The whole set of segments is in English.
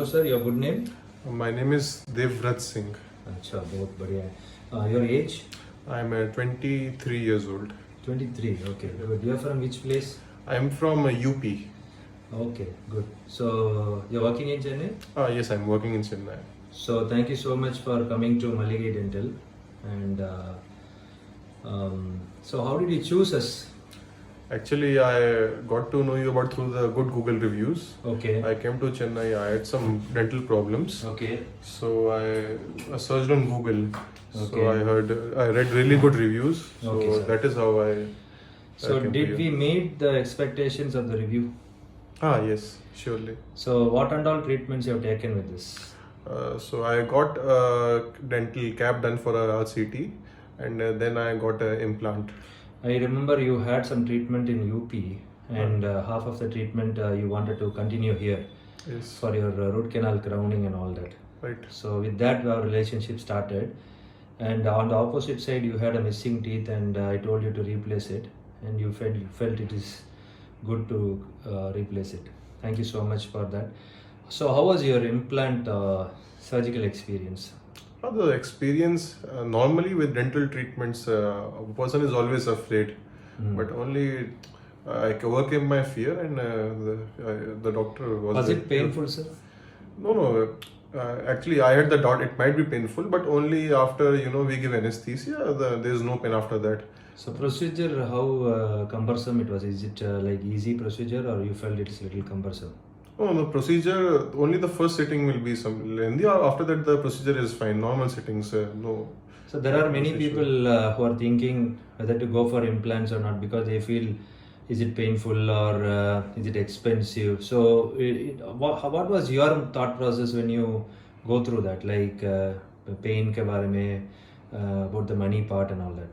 Hello sir, your good name? My name is Devrat Singh. अच्छा बहुत बढ़िया है. Your age? I'm 23 years old. 23. Okay, good. You're from which place? I'm from UP. Okay, good. So you're working in Chennai? Yes, I'm working in Chennai. So thank you so much for coming to Malligai Dental. And so how did you choose us? Actually, I got to know you about through the good Google reviews. Okay. I came to Chennai. I had some dental problems. Okay. So I searched on Google. Okay. So I read really good reviews. So Okay, sir. that is how I. So came to did you. we meet the expectations of the review? Yes, surely. So what and all treatments you have taken with this? So I got a dental cap done for a RCT, and then I got an implant. I remember you had some treatment in UP and half of the treatment you wanted to continue here Yes. for your root canal crowning and all that. Right. So with that our relationship started, and on the opposite side you had a missing teeth and I told you to replace it, and you felt it is good to replace it. Thank you so much for that. So how was your implant surgical experience? The experience normally with dental treatments, a person is always afraid, but only I overcame my fear, and the doctor was. Was it painful, sir? No. Actually, I had the doubt it might be painful, but only after we give anesthesia, there is no pain after that. So procedure, how cumbersome it was? Is it like easy procedure, or you felt it is little cumbersome? No, the procedure, only the first sitting will be some lengthy. After that, the procedure is fine. Normal sittings, no. So there are many people who are thinking whether to go for implants or not because they feel, is it painful or is it expensive? So what was your thought process when you go through that, like pain ke baare mein, about the money part and all that?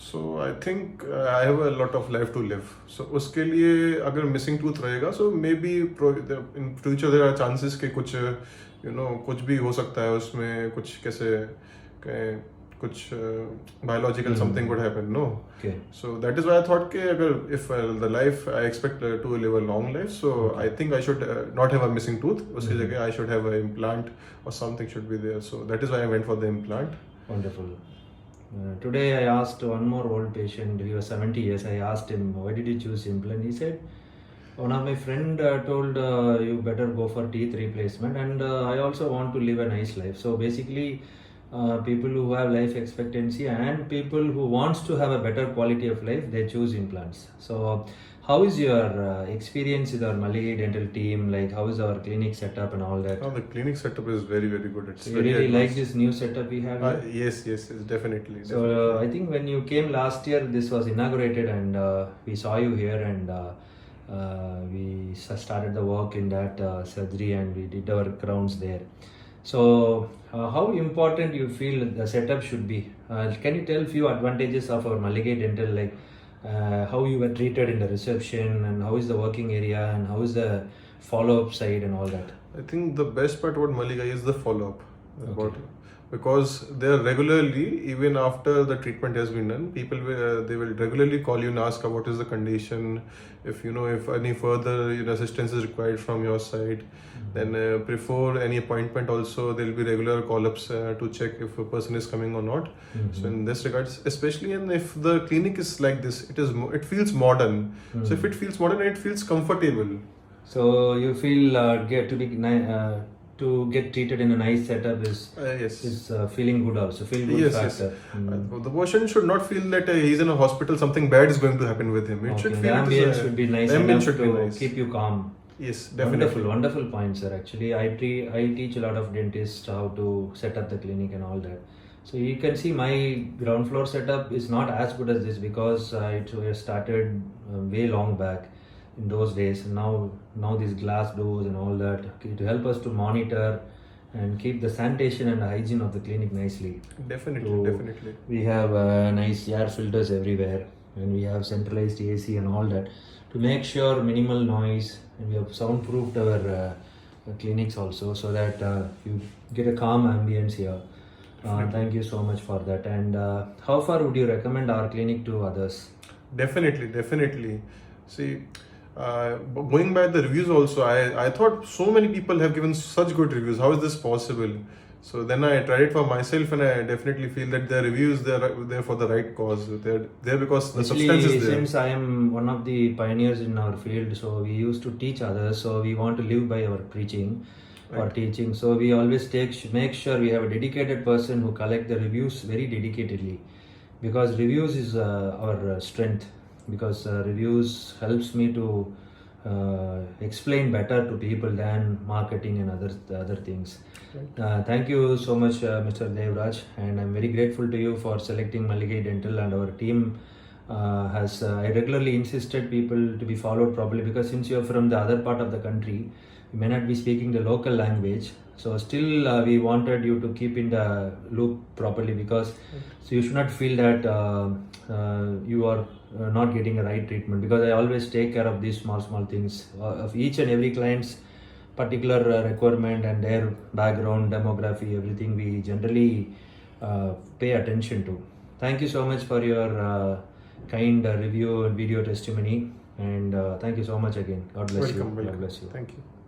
So I think I have a lot of life to live. So उसके लिए अगर missing tooth रहेगा, so maybe in future there are chances कि कुछ कुछ भी हो सकता है उसमें, कुछ कैसे कुछ biological something could happen, no. Okay. So that is why I thought कि अगर if the life I expect to live a long life, so I think I should not have a missing tooth. उसकी जगह I should have an implant or something should be there. So that is why I went for the implant. Wonderful. Today I asked one more old patient, he was 70 years, I asked him, why did you choose implant? He said, one of my friend told you better go for teeth replacement, and I also want to live a nice life. So basically people who have life expectancy and people who wants to have a better quality of life, they choose implants. So how is your experience with our Malligai dental team? Like how is our clinic setup and all that? Oh, the clinic setup is very, very good. It's So you very really advanced. like this new setup we have here? Yes, definitely. So I think when you came last year, this was inaugurated, and we saw you here, and we started the work in that surgery, and we did our crowns there. So how important you feel the setup should be? Can you tell few advantages of our Malligai Dental, like how you were treated in the reception, and how is the working area, and how is the follow-up side and all that? I think the best part about Malligai is the follow-up. Okay. Because they are regularly, even after the treatment has been done, people they will regularly call you and ask what is the condition, if if any further assistance is required from your side. Then before any appointment also there will be regular call-ups to check if a person is coming or not. So in this regards, especially if the clinic is like this, it feels modern. So if it feels modern, it feels comfortable. So you feel to get treated in a nice setup is feeling good also, feel good factor. The patient should not feel that he's in a hospital, something bad is going to happen with him. It should feel the ambience should be nice enough to keep you calm. Yes, definitely. Wonderful point, sir. Actually, I teach a lot of dentists how to set up the clinic and all that. So you can see my ground floor setup is not as good as this because it started way long back in those days. Now these glass doors and all that to help us to monitor and keep the sanitation and hygiene of the clinic nicely. Definitely. We have nice air filters everywhere, and we have centralized AC and all that to make sure minimal noise, and we have soundproofed our clinics also, so that you get a calm ambience here. Thank you so much for that. And how far would you recommend our clinic to others? Definitely. See, Going by the reviews also, I thought so many people have given such good reviews. How is this possible? So then I tried it for myself, and I definitely feel that the reviews, they're for the right cause. They're there because the substance Actually, is there. since I am one of the pioneers in our field, so we used to teach others. So we want to live by our preaching or Right. teaching. So we always make sure we have a dedicated person who collect the reviews very dedicatedly, because reviews is our strength. Because reviews helps me to explain better to people than marketing and other things. Thank you so much, Mr. Devraj, and I'm very grateful to you for selecting Malligai Dental, and our team has I regularly insisted people to be followed properly, because since you're from the other part of the country, you may not be speaking the local language. So still, we wanted you to keep in the loop properly, because so you should not feel that you are not getting a right treatment. Because I always take care of these small things of each and every client's particular requirement and their background, demography, everything we generally pay attention to. Thank you so much for your kind review and video testimony, and thank you so much again. God bless you. Welcome, God welcome. bless you. Thank you.